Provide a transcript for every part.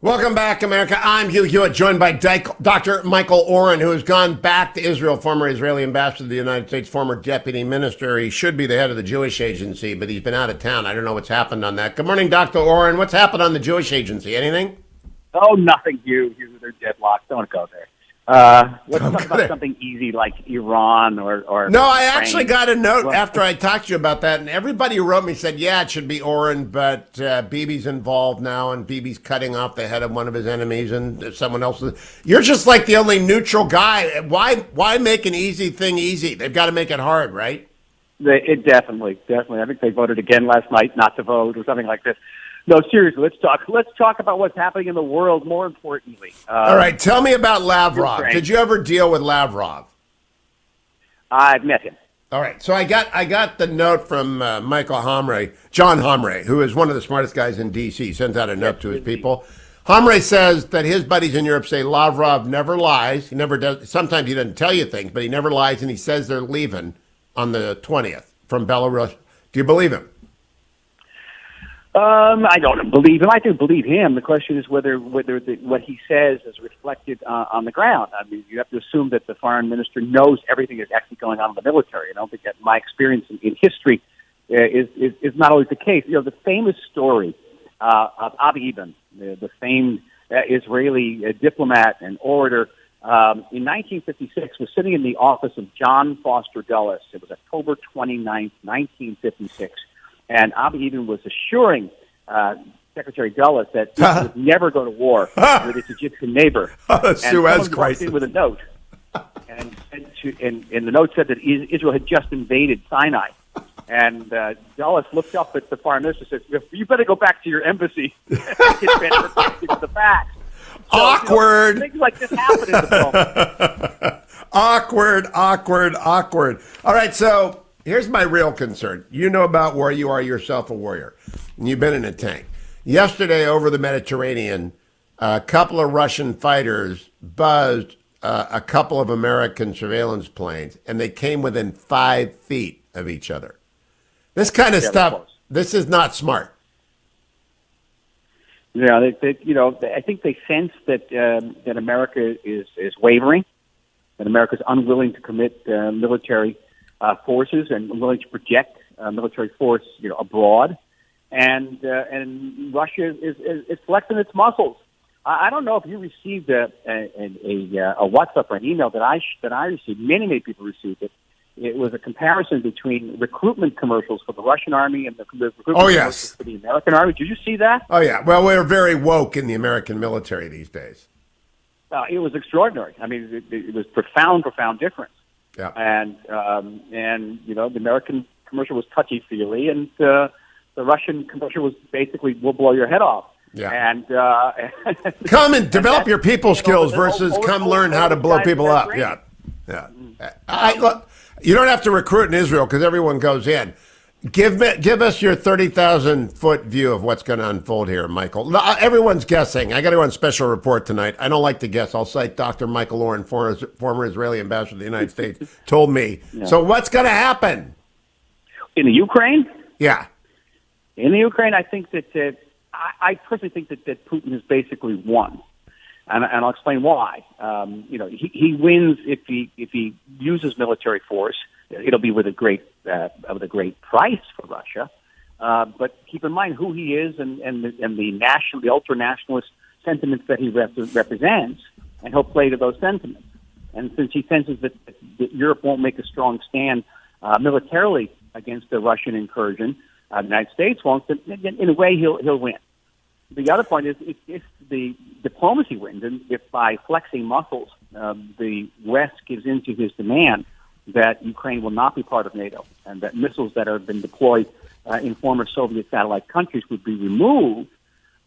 Welcome back, America. I'm Hugh Hewitt, joined by Dr. Michael Oren, who has gone back to Israel, former Israeli ambassador to the United States, former deputy minister. He should be the head of the Jewish agency, but he's been out of town. I don't know what's happened on that. Good morning, Dr. Oren. What's happened on the Jewish agency? Anything? Oh, nothing, Hugh. They're deadlocked. Don't go there. Let's talk about something easy like Iran or No, I actually got a note after I talked to you about that, and everybody who wrote me said, yeah, it should be Oren, but Bibi's involved now, and Bibi's cutting off the head of one of his enemies, and someone else. You're just like the only neutral guy. Why make an easy thing easy? They've got to make it hard, right? It definitely. I think they voted again last night not to vote or something like this. No, seriously, let's talk about what's happening in the world, more importantly. All right, tell me about Lavrov. Ukraine. Did you ever deal with Lavrov? I've met him. All right, so I got the note from John Hamre, who is one of the smartest guys in D.C. He sends out a note to his people. Hamre says that his buddies in Europe say Lavrov never lies. He never does. Sometimes he doesn't tell you things, but he never lies, and he says they're leaving on the 20th from Belarus. Do you believe him? I don't believe him. I do believe him. The question is whether what he says is reflected on the ground. I mean, you have to assume that the foreign minister knows everything that's actually going on in the military. I don't think that my experience in history is not always the case. You know, the famous story of Abi Ibn, the famed Israeli diplomat and orator, in 1956 was sitting in the office of John Foster Dulles. It was October 29th, 1956. And Abi Ibn was assuring Secretary Dulles that he would never go to war with his Egyptian neighbor. And Suez someone walked in with a note, and the note said that Israel had just invaded Sinai. And Dulles looked up at the foreign minister and said, "You better go back to your embassy and get the facts." So, awkward. Things like this happen in the film. Awkward. All right, so here's my real concern. You know about war. You are yourself a warrior, and you've been in a tank. Yesterday, over the Mediterranean, a couple of Russian fighters buzzed a couple of American surveillance planes, and they came within 5 feet of each other. This kind of stuff, this is not smart. Yeah, I think they sense that America is wavering, that America is unwilling to commit military forces and willing to project military force, abroad, and Russia is flexing its muscles. I don't know if you received a WhatsApp or an email that I received. Many people received it. It was a comparison between recruitment commercials for the Russian army and the recruitment commercials for the American army. Did you see that? Oh yeah. Well, we're very woke in the American military these days. It was extraordinary. I mean, it was profound difference. Yeah. And the American commercial was touchy-feely, and the Russian commercial was basically, we'll blow your head off. Yeah. And come and develop your people skills versus come learn how to blow people up. Yeah. Look, you don't have to recruit in Israel because everyone goes in. Give us your 30,000-foot view of what's going to unfold here, Michael. Everyone's guessing. I got to go on special report tonight. I don't like to guess. I'll cite Dr. Michael Oren, former Israeli ambassador to the United States, told me. Yeah. So what's going to happen? In the Ukraine? Yeah. In the Ukraine, I think that I personally think that Putin has basically won. And I'll explain why. He wins if he uses military force. It'll be with a great price for Russia. But keep in mind who he is and the ultra nationalist sentiments that he represents, and he'll play to those sentiments. And since he senses that Europe won't make a strong stand militarily against the Russian incursion, the United States won't. In a way, he'll win. The other point is if the diplomacy wins, and if by flexing muscles the West gives in to his demand that Ukraine will not be part of NATO and that missiles that have been deployed in former Soviet satellite countries would be removed,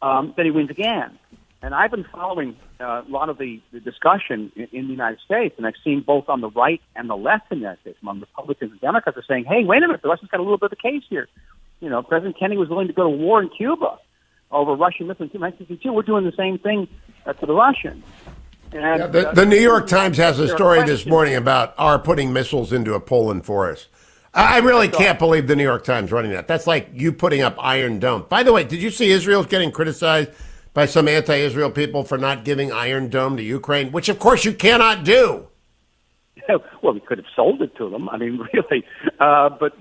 then he wins again. And I've been following a lot of the discussion in the United States, and I've seen both on the right and the left in the United States, among Republicans and Democrats, are saying, hey, wait a minute, the Russians got a little bit of a case here. President Kennedy was willing to go to war in Cuba over Russian missiles in 1962. We're doing the same thing to the Russians. And, the New York Times has a story this morning about our putting missiles into a Poland forest. I really can't believe the New York Times running that. That's like you putting up Iron Dome. By the way, did you see Israel's getting criticized by some anti-Israel people for not giving Iron Dome to Ukraine, which of course you cannot do. Well, we could have sold it to them. I mean, really. But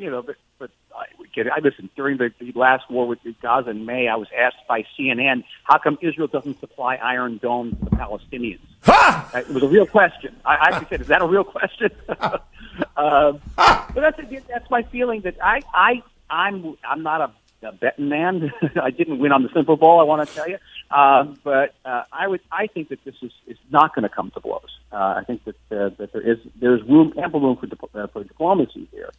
I listen, during the last war with Gaza in May, I was asked by CNN, how come Israel doesn't supply Iron Dome to the Palestinians? Ha! It was a real question. I actually said, is that a real question? But that's my feeling that I'm not a betting man. I didn't win on the Super Bowl, I want to tell you. But I think that this is not going to come to blows. I think that there's ample room for diplomacy here.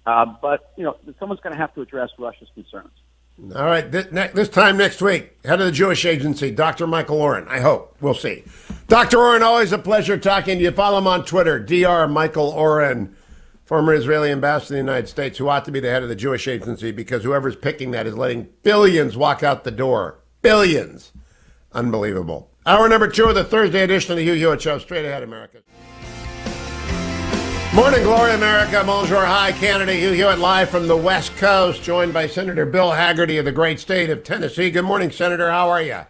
But someone's going to have to address Russia's concerns. All right, this time next week, head of the Jewish Agency, Dr. Michael Oren. I hope. We'll see. Dr. Oren, always a pleasure talking to you. Follow him on Twitter, Dr. Michael Oren, former Israeli ambassador to the United States, who ought to be the head of the Jewish Agency because whoever's picking that is letting billions walk out the door. Billions. Unbelievable. Hour number 2 of the Thursday edition of the Hugh Hewitt Show. Straight ahead, America. Morning, Glory, America. Bonjour, hi, Canada. Hugh Hewitt live from the West Coast, joined by Senator Bill Hagerty of the great state of Tennessee. Good morning, Senator. How are you?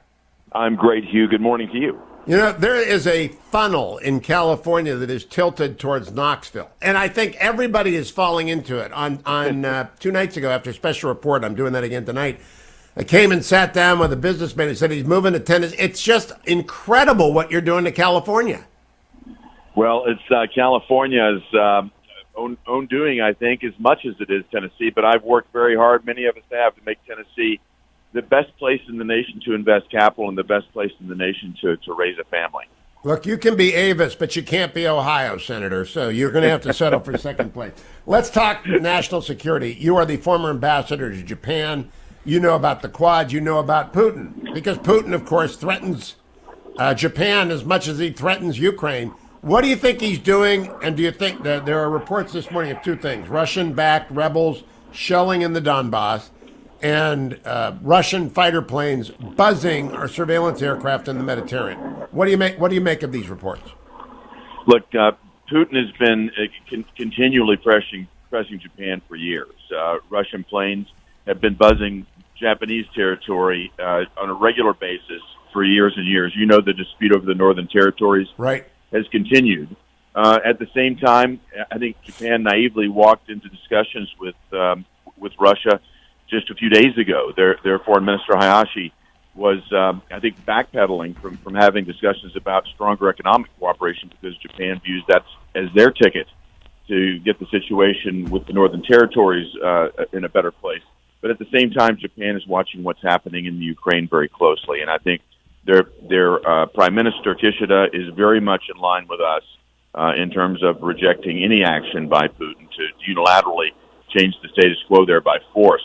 I'm great, Hugh. Good morning to you. You know, there is a funnel in California that is tilted towards Knoxville, and I think everybody is falling into it. On 2 nights ago, after a special report, I'm doing that again tonight, I came and sat down with a businessman who said he's moving to Tennessee. It's just incredible what you're doing to California. Well, it's California's own doing, I think, as much as it is Tennessee. But I've worked very hard, many of us have, to make Tennessee the best place in the nation to invest capital and the best place in the nation to raise a family. Look, you can be Avis, but you can't be Ohio, Senator, so you're going to have to settle for second place. Let's talk national security. You are the former ambassador to Japan. You know about the Quad. You know about Putin, because Putin, of course, threatens Japan as much as he threatens Ukraine. What do you think he's doing, and do you think that there are reports this morning of 2 things, Russian-backed rebels shelling in the Donbass and Russian fighter planes buzzing our surveillance aircraft in the Mediterranean? What do you make of these reports? Look, Putin has been continually pressing Japan for years. Russian planes have been buzzing Japanese territory on a regular basis for years and years. You know the dispute over the Northern Territories. Right. Has continued. At the same time, I think Japan naively walked into discussions with Russia just a few days ago. Their Foreign Minister Hayashi was, I think, backpedaling from having discussions about stronger economic cooperation because Japan views that as their ticket to get the situation with the Northern Territories in a better place. But at the same time, Japan is watching what's happening in the Ukraine very closely, and I think their Prime Minister Kishida is very much in line with us in terms of rejecting any action by Putin to unilaterally change the status quo there by force.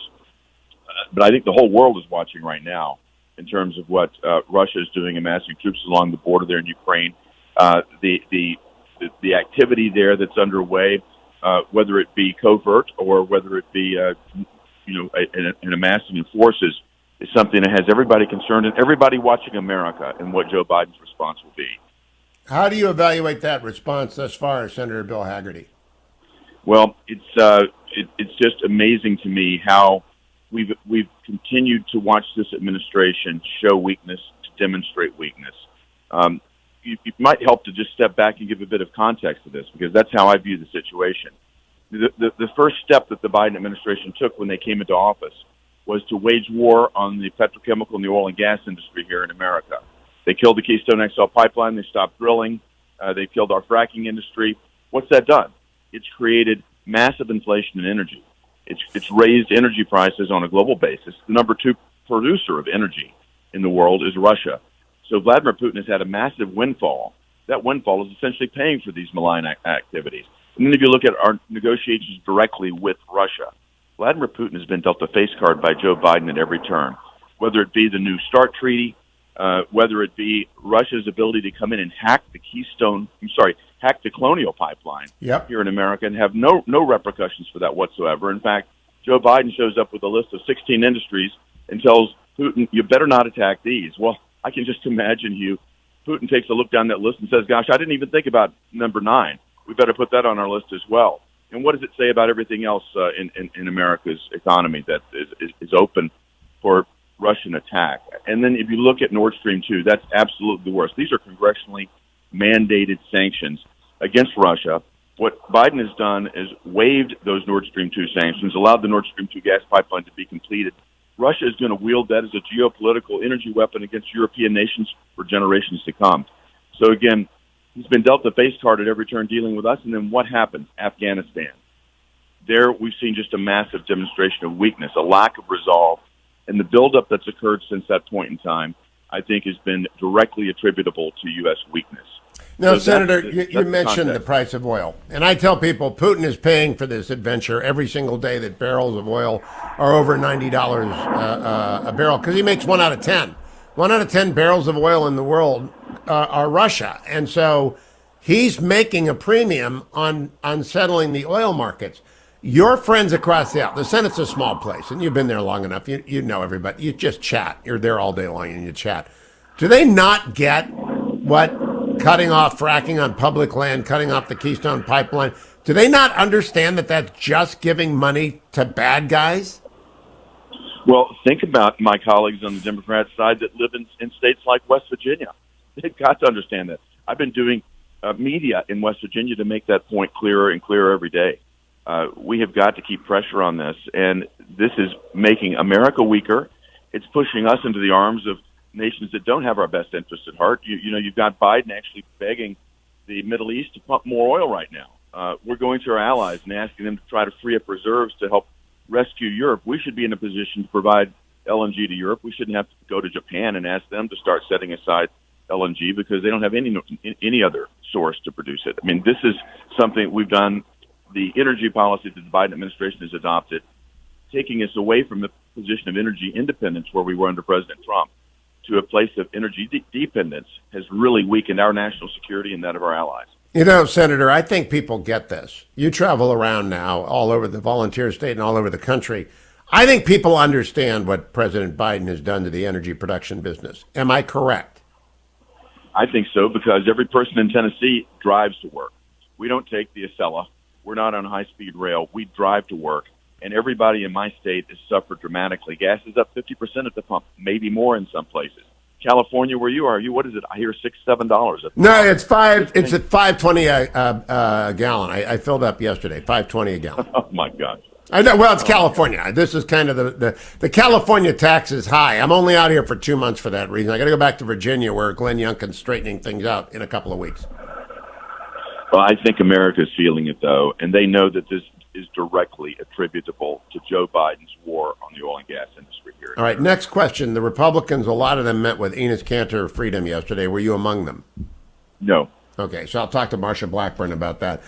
But I think the whole world is watching right now in terms of what Russia is doing, amassing troops along the border there in Ukraine. The activity there that's underway, whether it be covert or whether it be an amassing of forces, is something that has everybody concerned and everybody watching America and what Joe Biden's response will be. How do you evaluate that response thus far, Senator Bill Hagerty? Well, it's just amazing to me how we've continued to watch this administration show weakness, to demonstrate weakness. It might help to just step back and give a bit of context to this, because that's how I view the situation. The first step that the Biden administration took when they came into office was to wage war on the petrochemical and the oil and gas industry here in America. They killed the Keystone XL pipeline. They stopped drilling. They killed our fracking industry. What's that done? It's created massive inflation in energy. It's raised energy prices on a global basis. The number 2 producer of energy in the world is Russia. So Vladimir Putin has had a massive windfall. That windfall is essentially paying for these malign activities. And then if you look at our negotiations directly with Russia, Vladimir Putin has been dealt a face card by Joe Biden at every turn, whether it be the New START treaty, whether it be Russia's ability to come in and hack the Colonial Pipeline here in America and have no repercussions for that whatsoever. In fact, Joe Biden shows up with a list of 16 industries and tells Putin, you better not attack these. Well, I can just imagine Putin takes a look down that list and says, gosh, I didn't even think about number 9. We better put that on our list as well. And what does it say about everything else in America's economy that is open for Russian attack. And then if you look at Nord Stream 2, that's absolutely the worst. These are congressionally mandated sanctions against Russia. What Biden has done is waived those Nord Stream 2 sanctions, allowed the Nord Stream 2 gas pipeline to be completed. Russia is going to wield that as a geopolitical energy weapon against European nations for generations to come. So again, he's been dealt the face card at every turn dealing with us. And then what happened? Afghanistan. There we've seen just a massive demonstration of weakness, a lack of resolve. And the buildup that's occurred since that point in time, I think, has been directly attributable to U.S. weakness. Now, So Senator, that's you mentioned the price of oil. And I tell people Putin is paying for this adventure every single day that barrels of oil are over $90 a barrel, because he makes 1 out of 10. 1 out of 10 barrels of oil in the world are Russia. And so he's making a premium on settling the oil markets. Your friends across the Senate's a small place, and you've been there long enough. You know everybody. You just chat. You're there all day long, and you chat. Do they not get what cutting off fracking on public land, cutting off the Keystone Pipeline, do they not understand that that's just giving money to bad guys? Well, think about my colleagues on the Democrat side that live in states like West Virginia. They've got to understand that. I've been doing media in West Virginia to make that point clearer and clearer every day. We have got to keep pressure on this, and this is making America weaker. It's pushing us into the arms of nations that don't have our best interests at heart. You know, you've got Biden actually begging the Middle East to pump more oil right now. We're going to our allies and asking them to try to free up reserves to help rescue Europe. We should be in a position to provide LNG to Europe. We shouldn't have to go to Japan and ask them to start setting aside LNG because they don't have any other source to produce it. I mean, this is something we've done. The energy policy that the Biden administration has adopted, taking us away from the position of energy independence where we were under President Trump to a place of energy dependence, has really weakened our national security and that of our allies. You know, Senator, I think people get this. You travel around now all over the volunteer state and all over the country. I think people understand what President Biden has done to the energy production business. Am I correct? I think so, because every person in Tennessee drives to work. We don't take the Acela. We're not on high-speed rail. We drive to work. And everybody in my state has suffered dramatically. Gas is up 50% at the pump, maybe more in some places. California, where you are, what is it? I hear $6-7. No, it's five. It's at $5.20 a gallon. I filled up yesterday. $5.20 a gallon. Oh my God! I know. Well, it's California. This is kind of the California tax is high. I'm only out here for 2 months for that reason. I got to go back to Virginia, where Glenn Youngkin's straightening things out in a couple of weeks. Well, I think America's feeling it though, and they know that this is directly attributable to Joe Biden's war on the oil and gas industry here. All right, next question. The Republicans, a lot of them met with Enos Cantor of Freedom yesterday. Were you among them? No. Okay, so I'll talk to Marsha Blackburn about that.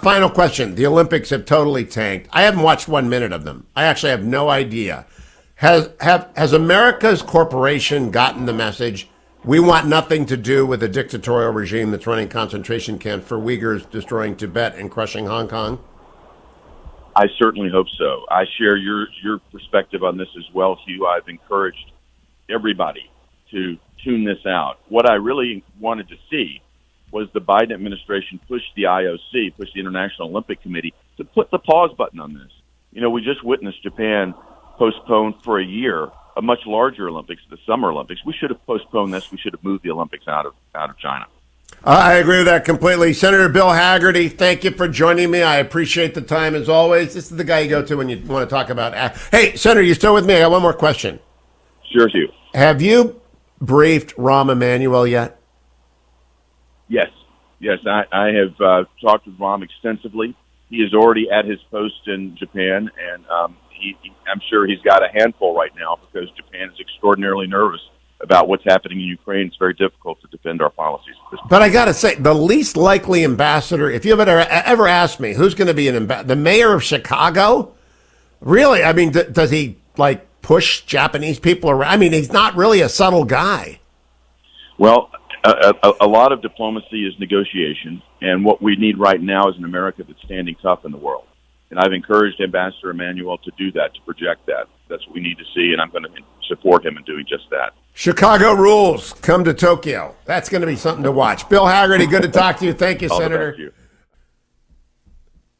Final question. The Olympics have totally tanked. I haven't watched 1 minute of them. I actually have no idea. Has America's corporation gotten the message? We want nothing to do with a dictatorial regime that's running concentration camps for Uyghurs, destroying Tibet and crushing Hong Kong? I certainly hope so. I share your perspective on this as well, Hugh. I've encouraged everybody to tune this out. What I really wanted to see was the Biden administration push the IOC, push the International Olympic Committee, to put the pause button on this. You know, we just witnessed Japan postpone for a year a much larger Olympics, the Summer Olympics. We should have postponed this. We should have moved the Olympics out of China. I agree with that completely. Senator Bill Hagerty, thank you for joining me. I appreciate the time as always. This is the guy you go to when you want to talk about. Hey, Senator, you still with me? I got one more question. Sure, Hugh. Have you briefed Rahm Emanuel yet? Yes. I have talked with Rahm extensively. He is already at his post in Japan, and I'm sure he's got a handful right now because Japan is extraordinarily nervous about what's happening in Ukraine. It's very difficult to defend our policies at this point. But I got to say, the least likely ambassador, if you've ever asked me, who's going to be an ambassador? The mayor of Chicago? Really? I mean, does he, push Japanese people around? I mean, he's not really a subtle guy. Well, a lot of diplomacy is negotiation, and what we need right now is an America that's standing tough in the world. And I've encouraged Ambassador Emanuel to do that, to project that. That's what we need to see, and I'm going to support him in doing just that. Chicago rules. Come to Tokyo. That's going to be something to watch. Bill Hagerty, good to talk to you. Thank you, All Senator. the best to you.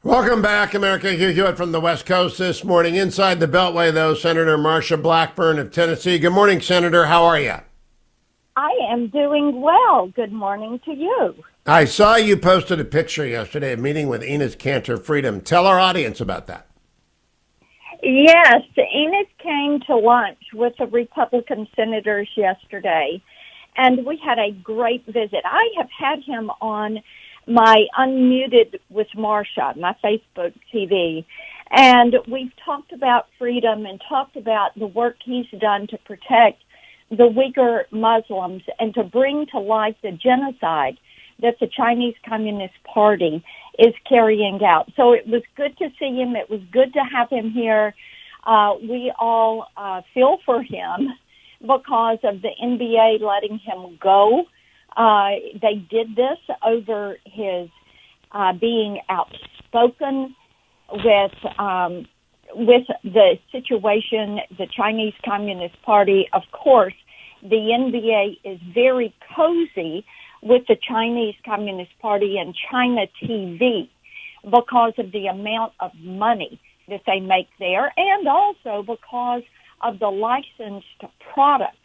Welcome back, America. Hugh Hewitt from the West Coast this morning. Inside the Beltway, though, Senator Marsha Blackburn of Tennessee. Good morning, Senator. How are you? I am doing well. Good morning to you. I saw you posted a picture yesterday of meeting with Enes Kanter Freedom. Tell our audience about that. Yes, Enes came to lunch with the Republican senators yesterday, and we had a great visit. I have had him on my Unmuted with Marsha, my Facebook TV, and we've talked about freedom and talked about the work he's done to protect the Uyghur Muslims and to bring to light the genocide that the Chinese Communist Party is carrying out. So it was good to see him. It was good to have him here. We all feel for him because of the NBA letting him go. They did this over his being outspoken with the situation, the Chinese Communist Party. Of course, the NBA is very cozy with the Chinese Communist Party and China TV because of the amount of money that they make there, and also because of the licensed products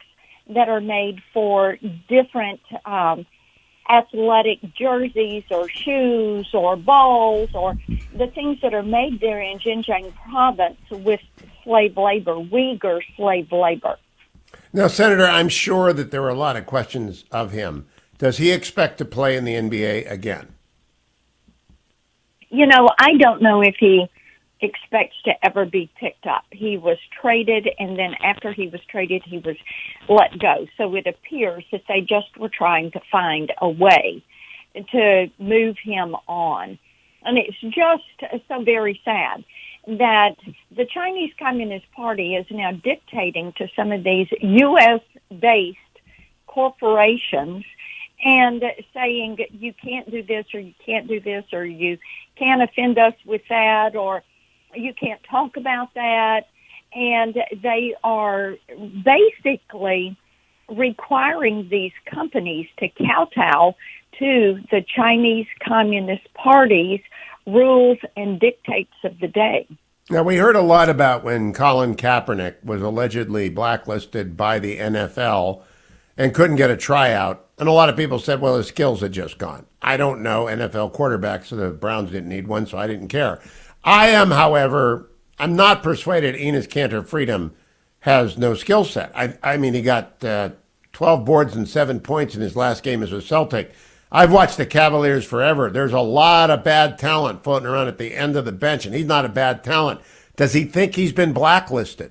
that are made for different athletic jerseys or shoes or balls or the things that are made there in Xinjiang province with slave labor, Uyghur slave labor. Now, Senator, I'm sure that there were a lot of questions of him. Does he expect to play in the NBA again? You know, I don't know if he expects to ever be picked up. He was traded, and then after he was traded, he was let go. So it appears that they just were trying to find a way to move him on. And it's just so very sad that the Chinese Communist Party is now dictating to some of these U.S.-based corporations and saying you can't do this or you can't do this or you can't offend us with that or you can't talk about that. And they are basically requiring these companies to kowtow to the Chinese Communist Party's rules and dictates of the day. Now, we heard a lot about when Colin Kaepernick was allegedly blacklisted by the NFL and couldn't get a tryout. And a lot of people said, well, his skills had just gone. I don't know NFL quarterbacks, so the Browns didn't need one, so I didn't care. I am, however, I'm not persuaded Enes Kanter Freedom has no skill set. I mean, he got 12 boards and 7 points in his last game as a Celtic. I've watched the Cavaliers forever. There's a lot of bad talent floating around at the end of the bench, and he's not a bad talent. Does he think he's been blacklisted?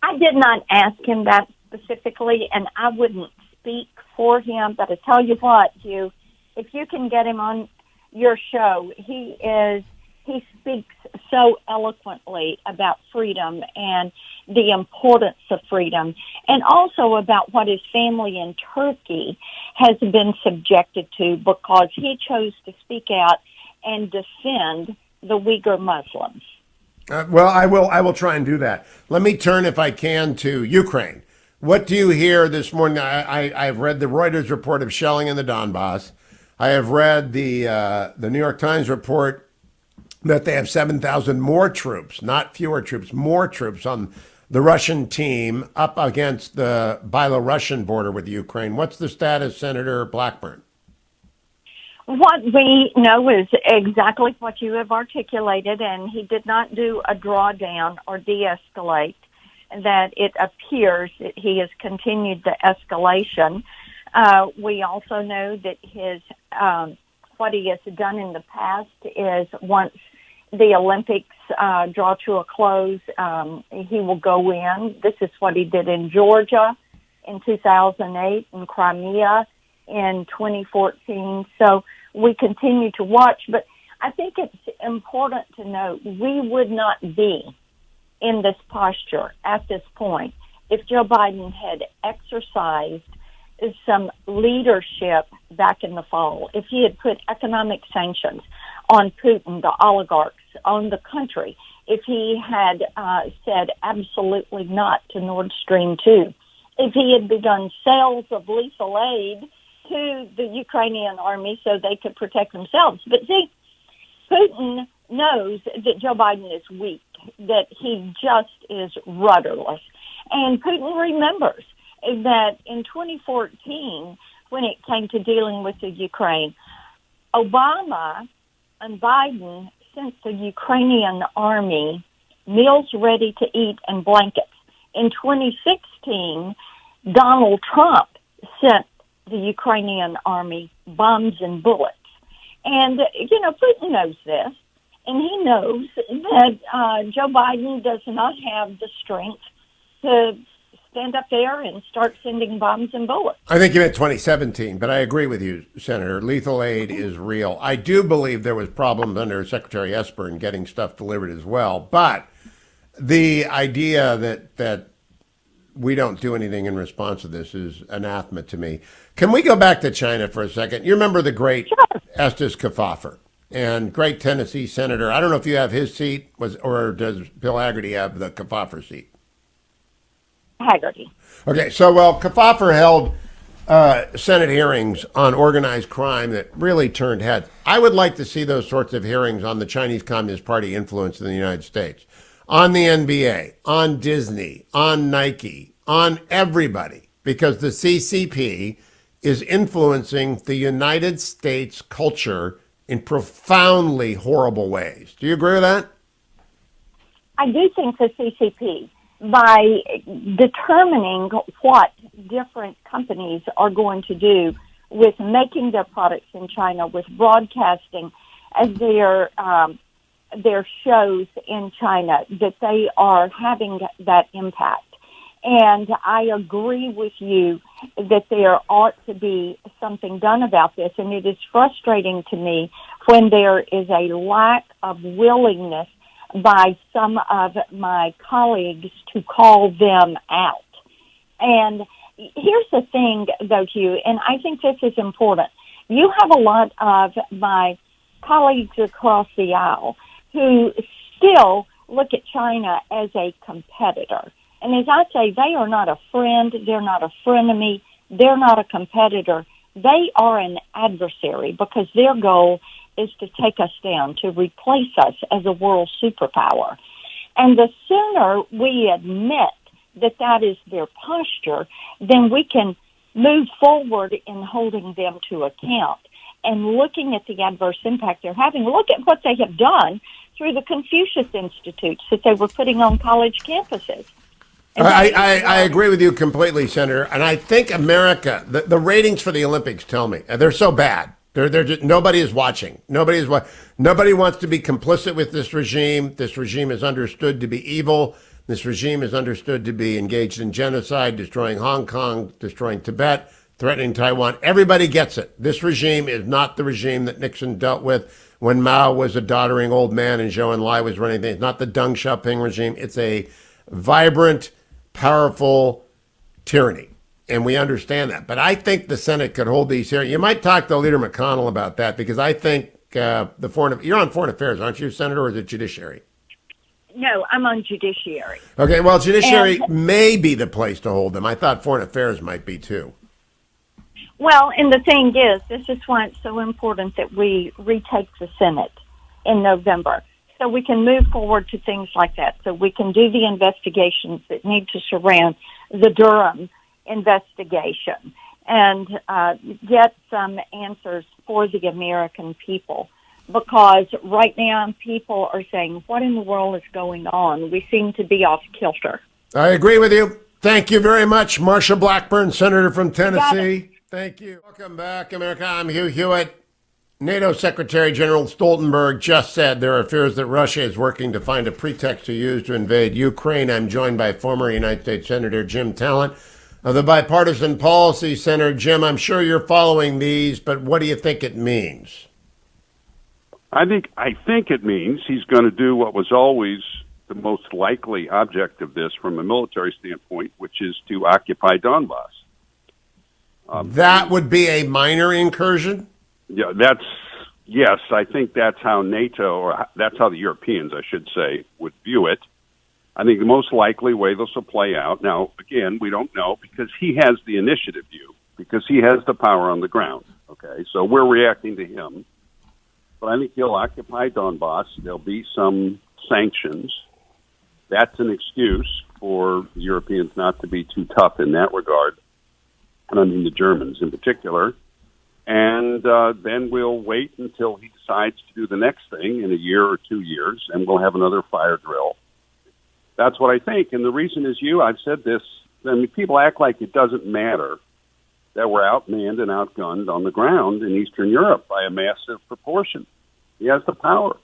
I did not ask him that specifically, and I wouldn't speak for him, but I tell you what, Hugh, if you can get him on your show, he speaks so eloquently about freedom and the importance of freedom, and also about what his family in Turkey has been subjected to because he chose to speak out and defend the Uyghur Muslims. Well, I will try and do that. Let me turn, if I can, to Ukraine. What do you hear this morning? I've read the Reuters report of shelling in the Donbass. I have read the New York Times report that they have 7,000 more troops, not fewer troops, more troops on the Russian team up against the Belarusian border with Ukraine. What's the status, Senator Blackburn? What we know is exactly what you have articulated, and he did not do a drawdown or de-escalate, that it appears that he has continued the escalation. We also know that his what he has done in the past is once the Olympics draw to a close, he will go in. This is what he did in Georgia in 2008, in Crimea in 2014. So we continue to watch, but I think it's important to note we would not be in this posture at this point if Joe Biden had exercised some leadership back in the fall, if he had put economic sanctions on Putin, the oligarchs, on the country, if he had said absolutely not to Nord Stream 2, if he had begun sales of lethal aid to the Ukrainian army so they could protect themselves. But see, Putin knows that Joe Biden is weak, that he just is rudderless. And Putin remembers that in 2014, when it came to dealing with the Ukraine, Obama and Biden sent the Ukrainian army meals ready to eat and blankets. In 2016, Donald Trump sent the Ukrainian army bombs and bullets. And, Putin knows this, and he knows that Joe Biden does not have the strength to stand up there and start sending bombs and bullets. I think you meant 2017, but I agree with you, Senator. Lethal aid is real. I do believe there was problems under Secretary Esper in getting stuff delivered as well. But the idea that we don't do anything in response to this is anathema to me. Can we go back to China for a second? You remember the great Estes Kefauver and great Tennessee senator. I don't know if you have his seat, or does Bill Hagerty have the Kefauver seat? Hagerty. Okay, so, Kefauver held Senate hearings on organized crime that really turned heads. I would like to see those sorts of hearings on the Chinese Communist Party influence in the United States, on the NBA, on Disney, on Nike, on everybody, because the CCP is influencing the United States culture in profoundly horrible ways. Do you agree with that? I do think the CCP, by determining what different companies are going to do with making their products in China, with broadcasting as their shows in China, that they are having that impact. And I agree with you that there ought to be something done about this. And it is frustrating to me when there is a lack of willingness by some of my colleagues to call them out. And here's the thing, though, Hugh, and I think this is important. You have a lot of my colleagues across the aisle who still look at China as a competitor. And as I say, they are not a friend, they're not a frenemy, they're not a competitor. They are an adversary because their goal is to take us down, to replace us as a world superpower. And the sooner we admit that that is their posture, then we can move forward in holding them to account and looking at the adverse impact they're having. Look at what they have done through the Confucius Institutes that they were putting on college campuses. I agree with you completely, Senator. And I think America, the ratings for the Olympics tell me they're so bad. They're just, nobody is watching. Nobody wants to be complicit with this regime. This regime is understood to be evil. This regime is understood to be engaged in genocide, destroying Hong Kong, destroying Tibet, threatening Taiwan. Everybody gets it. This regime is not the regime that Nixon dealt with when Mao was a doddering old man and Zhou Enlai was running things. It's not the Deng Xiaoping regime. It's a vibrant, powerful tyranny. And we understand that. But I think the Senate could hold these hearings. You might talk to Leader McConnell about that, because I think you're on Foreign Affairs, aren't you, Senator, or is it Judiciary? No, I'm on Judiciary. Okay, well, Judiciary may be the place to hold them. I thought Foreign Affairs might be too. Well, and the thing is, this is why it's so important that we retake the Senate in November, so we can move forward to things like that, so we can do the investigations that need to surround the Durham investigation and get some answers for the American people. Because right now people are saying, what in the world is going on? We seem to be off kilter. I agree with you. Thank you very much, Marsha Blackburn, Senator from Tennessee. Thank you. Welcome back, America. I'm Hugh Hewitt. NATO Secretary General Stoltenberg just said there are fears that Russia is working to find a pretext to use to invade Ukraine. I'm joined by former United States Senator Jim Talent of the Bipartisan Policy Center. Jim, I'm sure you're following these, but what do you think it means? I think it means he's going to do what was always the most likely object of this from a military standpoint, which is to occupy Donbass. That would be a minor incursion? Yeah, yes, I think that's how NATO, or that's how the Europeans, I should say, would view it. I think the most likely way this will play out, now, again, we don't know because he has the initiative view, because he has the power on the ground, okay? So we're reacting to him. but I think he'll occupy Donbass. There'll be some sanctions. That's an excuse for the Europeans not to be too tough in that regard, and I mean the Germans in particular. And then we'll wait until he decides to do the next thing in a year or 2 years, and we'll have another fire drill. That's what I think. And the reason is I've said this, I mean, people act like it doesn't matter that we're outmanned and outgunned on the ground in Eastern Europe by a massive proportion. He has the power.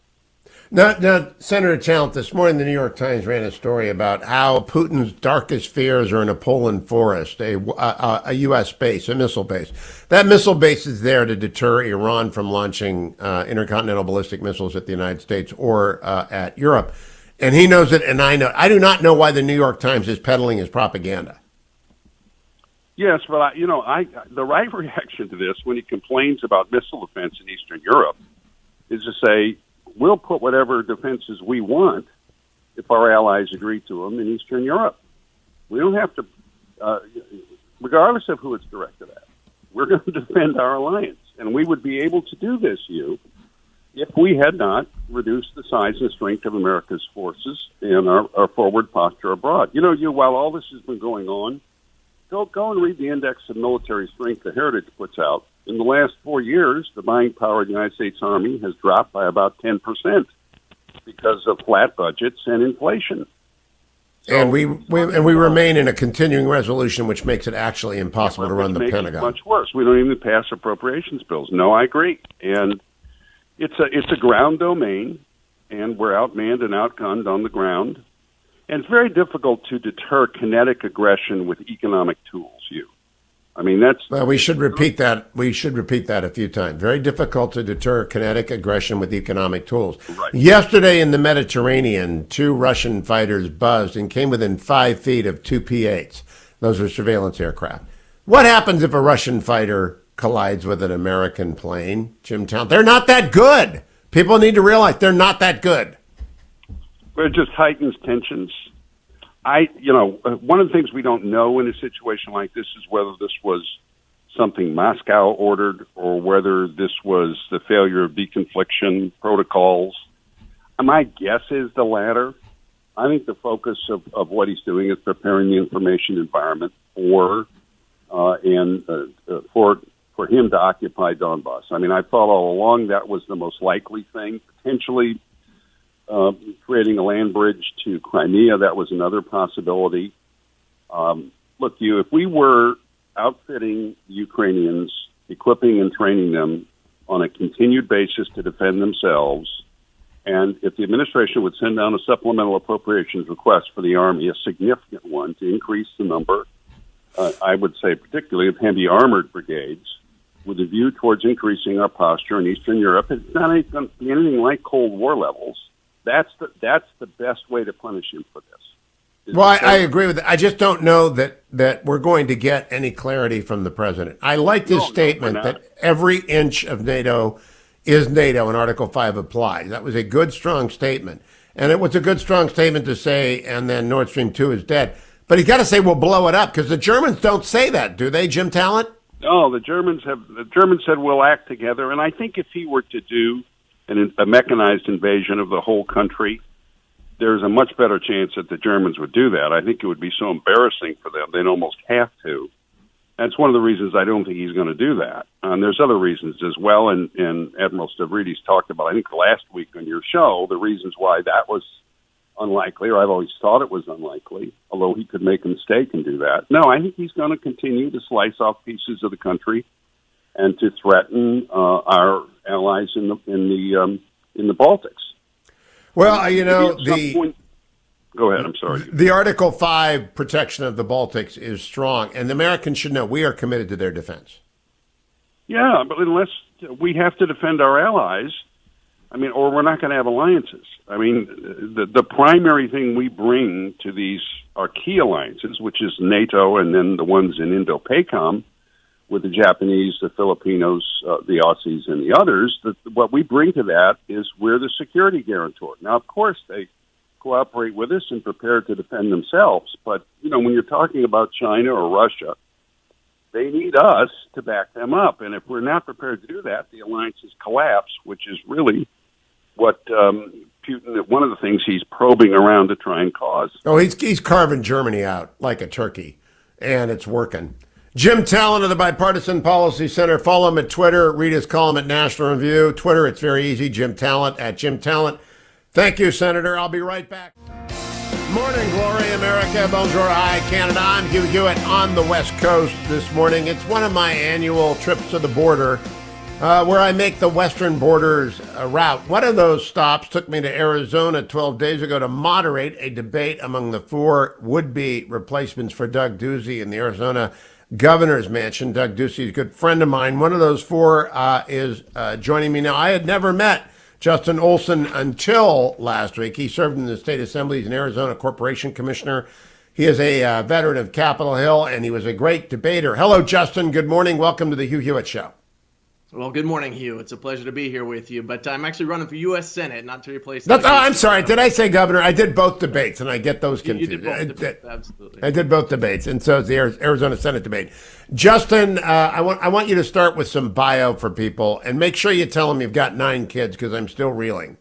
Now, Senator Talent, this morning the New York Times ran a story about how Putin's darkest fears are in a Poland forest, a U.S. base, a missile base. That missile base is there to deter Iran from launching intercontinental ballistic missiles at the United States or at Europe. And he knows it, and I know. I do not know why the New York Times is peddling his propaganda. Yes, but the right reaction to this when he complains about missile defense in Eastern Europe is to say, we'll put whatever defenses we want if our allies agree to them in Eastern Europe. We don't have to, regardless of who it's directed at, we're going to defend our alliance. And we would be able to do this, if we had not reduced the size and strength of America's forces and our forward posture abroad. While all this has been going on, go and read the Index of Military Strength that Hagerty puts out. In the last 4 years, the buying power of the United States Army has dropped by about 10% because of flat budgets and inflation. So, and we remain in a continuing resolution, which makes it actually impossible to run the Pentagon. It much worse. We don't even pass appropriations bills. No, I agree. And it's a ground domain, and we're outmanned and outgunned on the ground. And it's very difficult to deter kinetic aggression with economic tools, I mean, well, we should repeat that. We should repeat that a few times. Very difficult to deter kinetic aggression with economic tools. Right. Yesterday in the Mediterranean, 2 Russian fighters buzzed and came within 5 feet of 2 P-8s. Those are surveillance aircraft. What happens if a Russian fighter collides with an American plane, Jim Talent? They're not that good. People need to realize they're not that good. It just heightens tensions. One of the things we don't know in a situation like this is whether this was something Moscow ordered or whether this was the failure of deconfliction protocols. My guess is the latter. I think the focus of what he's doing is preparing the information environment for him to occupy Donbass. I mean, I thought all along that was the most likely thing, potentially creating a land bridge to Crimea. That was another possibility. Look, if we were outfitting the Ukrainians, equipping and training them on a continued basis to defend themselves, and if the administration would send down a supplemental appropriations request for the Army, a significant one, to increase the number, I would say particularly of heavy armored brigades, with a view towards increasing our posture in Eastern Europe, it's not going to be anything like Cold War levels. That's the best way to punish him for this. Well, I agree with that. I just don't know that we're going to get any clarity from the president. I like this statement that every inch of NATO is NATO and Article 5 applies. That was a good, strong statement. And it was a good, strong statement to say, and then Nord Stream 2 is dead. But he's got to say we'll blow it up, because the Germans don't say that, do they, Jim Talent? No, the Germans said we'll act together. And I think if he were to do a mechanized invasion of the whole country, there's a much better chance that the Germans would do that. I think it would be so embarrassing for them, they'd almost have to. That's one of the reasons I don't think he's going to do that. And there's other reasons as well, and Admiral Stavridis talked about, I think last week on your show, the reasons why that was unlikely, or I've always thought it was unlikely, although he could make a mistake and do that. No, I think he's going to continue to slice off pieces of the country and to threaten our allies in the Baltics. Well, Go ahead, I'm sorry. The Article 5 protection of the Baltics is strong, and the Americans should know we are committed to their defense. Yeah, but unless we have to defend our allies, or we're not going to have alliances. The primary thing we bring to our key alliances, which is NATO and then the ones in Indo-PACOM, with the Japanese, the Filipinos, the Aussies, and the others, what we bring to that is we're the security guarantor. Now, of course, they cooperate with us and prepare to defend themselves, but, when you're talking about China or Russia, They need us to back them up. And if we're not prepared to do that, the alliances collapse, which is really what Putin, one of the things he's probing around to try and cause. Oh, he's carving Germany out like a turkey, and it's working. Jim Talent of the Bipartisan Policy Center. Follow him at Twitter. Read his column at National Review. Twitter, it's very easy. Jim Talent at Jim Talent. Thank you, Senator. I'll be right back. Morning, glory, America. Bonjour, hi, Canada. I'm Hugh Hewitt on the West Coast this morning. It's one of my annual trips to the border where I make the western borders a route. One of those stops took me to Arizona 12 days ago to moderate a debate among the four would-be replacements for Doug Ducey in the Arizona governor's mansion. Doug Ducey is a good friend of mine. One of those four is joining me now. I had never met Justin Olson until last week. He served in the state assembly as an Arizona Corporation Commissioner. He is a veteran of Capitol Hill, and he was a great debater. Hello, Justin. Good morning. Welcome to the Hugh Hewitt Show. Well, good morning, Hugh. It's a pleasure to be here with you. But I'm actually running for U.S. Senate, not to replace. I'm sorry. Did I say governor? I did both debates, and I get those confused. You did both debates, absolutely. I did both debates, and so is the Arizona Senate debate. Justin, I want you to start with some bio for people, and make sure you tell them you've got 9 kids, because I'm still reeling.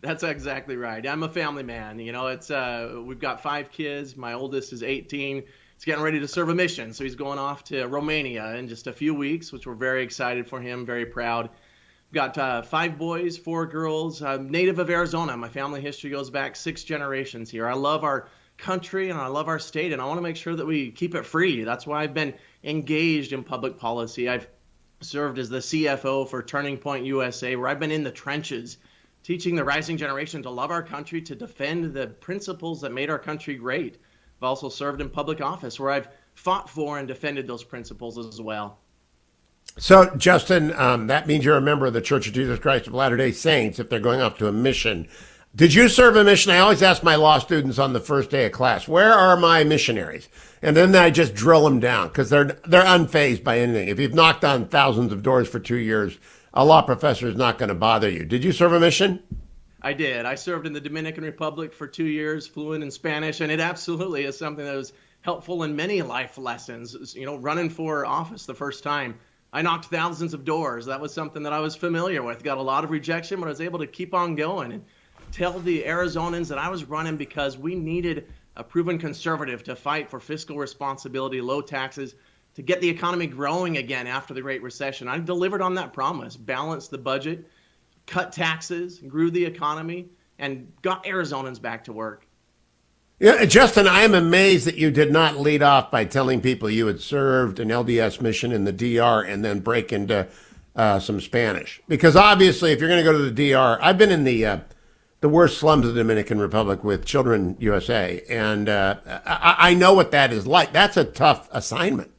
That's exactly right. I'm a family man. You know, it's we've got 5 kids. My oldest is 18. He's getting ready to serve a mission, so he's going off to Romania in just a few weeks, which we're very excited for him, very proud. We've got 5 boys, 4 girls, native of Arizona. My family history goes back 6 generations here. I love our country and I love our state, and I want to make sure that we keep it free. That's why I've been engaged in public policy. I've served as the CFO for Turning Point USA, where I've been in the trenches, teaching the rising generation to love our country, to defend the principles that made our country great. I've also served in public office where I've fought for and defended those principles as well. So, Justin, that means you're a member of the Church of Jesus Christ of Latter-day Saints if they're going off to a mission. Did you serve a mission? I always ask my law students on the first day of class, where are my missionaries? And then I just drill them down because they're unfazed by anything. If you've knocked on thousands of doors for 2 years, a law professor is not going to bother you. Did you serve a mission? I did. I served in the Dominican Republic for 2 years, fluent in Spanish, and it absolutely is something that was helpful in many life lessons. You know, running for office the first time, I knocked thousands of doors. That was something that I was familiar with. Got a lot of rejection, but I was able to keep on going and tell the Arizonans that I was running because we needed a proven conservative to fight for fiscal responsibility, low taxes, to get the economy growing again after the Great Recession. I delivered on that promise, balanced the budget, cut taxes, grew the economy, and got Arizonans back to work. Yeah, Justin, I am amazed that you did not lead off by telling people you had served an LDS mission in the DR and then break into some Spanish. Because obviously, if you're going to go to the DR, I've been in the worst slums of the Dominican Republic with Children USA, and I know what that is like. That's a tough assignment.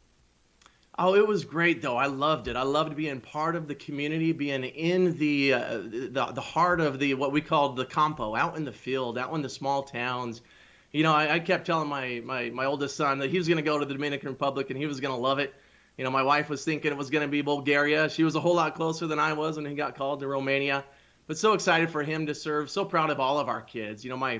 Oh, it was great, though. I loved it. I loved being part of the community, being in the heart of what we called the campo, out in the field, out in the small towns. You know, I kept telling my oldest son that he was going to go to the Dominican Republic and he was going to love it. You know, my wife was thinking it was going to be Bulgaria. She was a whole lot closer than I was when he got called to Romania. But so excited for him to serve. So proud of all of our kids. You know, my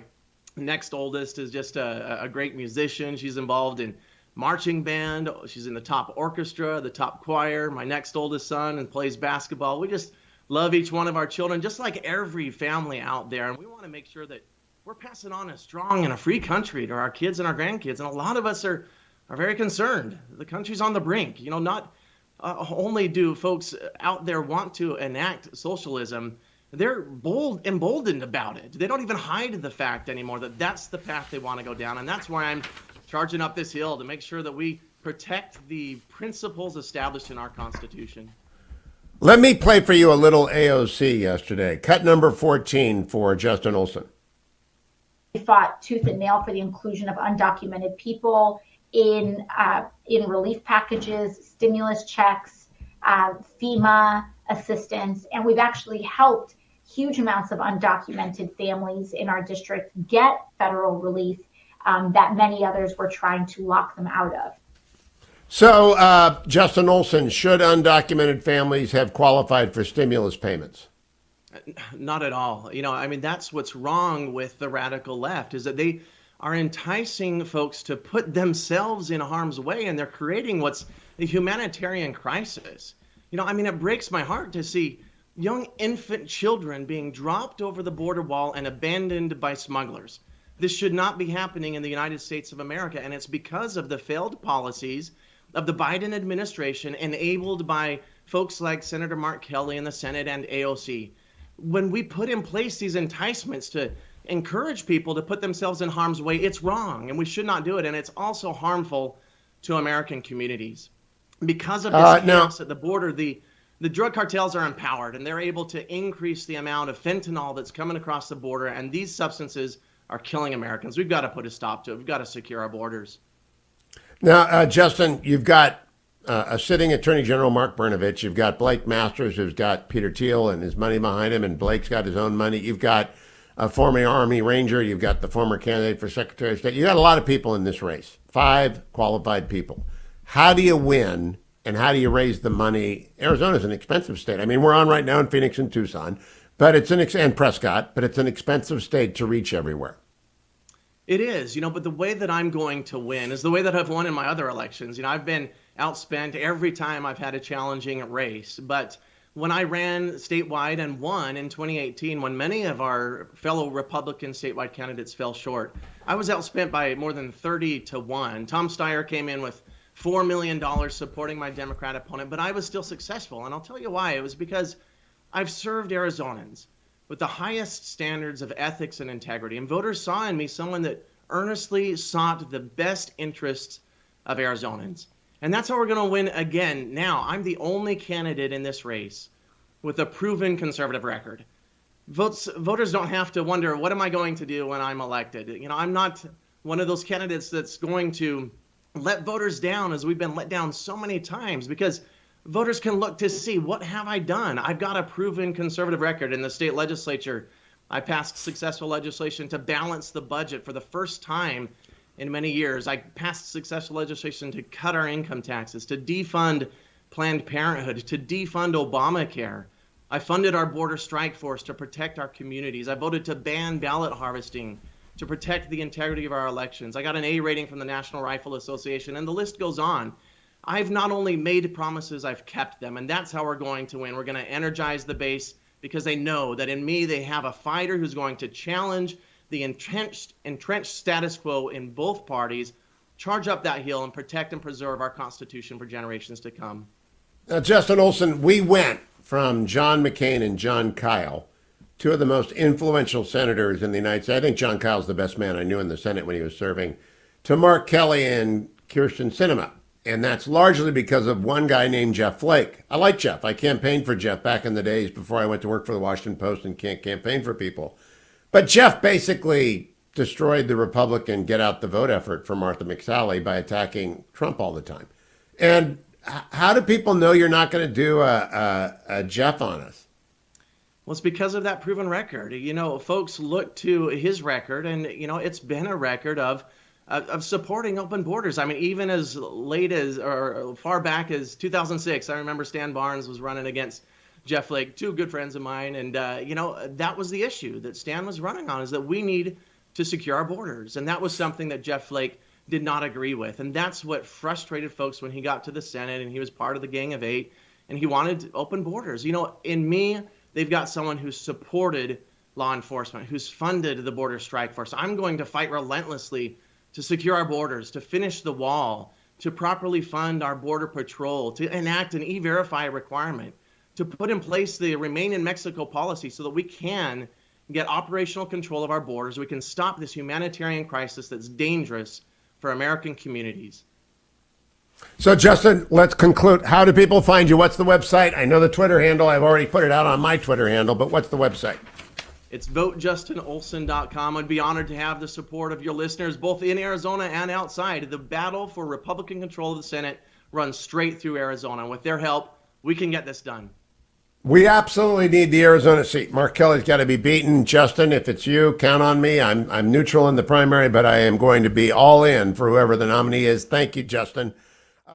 next oldest is just a great musician. She's involved in marching band. She's in the top orchestra, the top choir. My next oldest son and plays basketball. We just love each one of our children, just like every family out there. And we want to make sure that we're passing on a strong and a free country to our kids and our grandkids. And a lot of us are very concerned. The country's on the brink. You know, not only do folks out there want to enact socialism, they're emboldened about it. They don't even hide the fact anymore that that's the path they want to go down. And that's why I'm charging up this hill to make sure that we protect the principles established in our Constitution. Let me play for you a little AOC yesterday. Cut number 14 for Justin Olson. We fought tooth and nail for the inclusion of undocumented people in relief packages, stimulus checks, FEMA assistance, and we've actually helped huge amounts of undocumented families in our district get federal relief that many others were trying to lock them out of. So, Justin Olson, should undocumented families have qualified for stimulus payments? Not at all. You know, I mean, that's what's wrong with the radical left, is that they are enticing folks to put themselves in harm's way, and they're creating what's a humanitarian crisis. I mean, it breaks my heart to see young infant children being dropped over the border wall and abandoned by smugglers. This should not be happening in the United States of America, and it's because of the failed policies of the Biden administration, enabled by folks like Senator Mark Kelly in the Senate and AOC. When we put in place these enticements to encourage people to put themselves in harm's way, it's wrong, and we should not do it, and it's also harmful to American communities. Because of this chaos at the border, the drug cartels are empowered, and they're able to increase the amount of fentanyl that's coming across the border, and these substances are killing Americans. We've got to put a stop to it. We've got to secure our borders. Now, Justin, you've got a sitting Attorney General, Mark Brnovich. You've got Blake Masters, who's got Peter Thiel and his money behind him, and Blake's got his own money. You've got a former Army Ranger. You've got the former candidate for Secretary of State. You got a lot of people in this race, 5 qualified people. How do you win, and how do you raise the money? Arizona's an expensive state. I mean, we're on right now in Phoenix and Tucson, but it's and Prescott, but it's an expensive state to reach everywhere. It is, but the way that I'm going to win is the way that I've won in my other elections. I've been outspent every time I've had a challenging race. But when I ran statewide and won in 2018, when many of our fellow Republican statewide candidates fell short, I was outspent by more than 30-1. Tom Steyer came in with $4 million supporting my Democrat opponent, but I was still successful. And I'll tell you why. It was because I've served Arizonans with the highest standards of ethics and integrity. And voters saw in me someone that earnestly sought the best interests of Arizonans. And that's how we're going to win again. Now, I'm the only candidate in this race with a proven conservative record. Voters don't have to wonder, what am I going to do when I'm elected? I'm not one of those candidates that's going to let voters down, as we've been let down so many times, because voters can look to see, what have I done? I've got a proven conservative record. In the state legislature, I passed successful legislation to balance the budget for the first time in many years. I passed successful legislation to cut our income taxes, to defund Planned Parenthood, to defund Obamacare. I funded our border strike force to protect our communities. I voted to ban ballot harvesting to protect the integrity of our elections. I got an A rating from the National Rifle Association, and the list goes on. I've not only made promises, I've kept them, and that's how we're going to win. We're going to energize the base because they know that in me they have a fighter who's going to challenge the entrenched status quo in both parties, charge up that hill, and protect and preserve our Constitution for generations to come. Now, Justin Olson, we went from John McCain and John Kyle, 2 of the most influential senators in the United States. I think John Kyle's the best man I knew in the Senate when he was serving, to Mark Kelly and Kyrsten Sinema. And that's largely because of one guy named Jeff Flake. I like Jeff. I campaigned for Jeff back in the days before I went to work for the Washington Post and can't campaign for people. But Jeff basically destroyed the Republican get out the vote effort for Martha McSally by attacking Trump all the time. And how do people know you're not going to do a Jeff on us? Well, it's because of that proven record. Folks look to his record, and, it's been a record of supporting open borders. I mean, even as late as or far back as 2006, I remember Stan Barnes was running against Jeff Flake, 2 good friends of mine. And, that was the issue that Stan was running on, is that we need to secure our borders. And that was something that Jeff Flake did not agree with. And that's what frustrated folks when he got to the Senate and he was part of the Gang of 8 and he wanted open borders. In me, they've got someone who's supported law enforcement, who's funded the border strike force. I'm going to fight relentlessly to secure our borders, to finish the wall, to properly fund our border patrol, to enact an E-Verify requirement, to put in place the Remain in Mexico policy so that we can get operational control of our borders. We can stop this humanitarian crisis that's dangerous for American communities. So, Justin, let's conclude. How do people find you? What's the website? I know the Twitter handle. I've already put it out on my Twitter handle, but what's the website? It's votejustinolson.com. I'd be honored to have the support of your listeners, both in Arizona and outside. The battle for Republican control of the Senate runs straight through Arizona. With their help, we can get this done. We absolutely need the Arizona seat. Mark Kelly's got to be beaten. Justin, if it's you, count on me. I'm neutral in the primary, but I am going to be all in for whoever the nominee is. Thank you, Justin.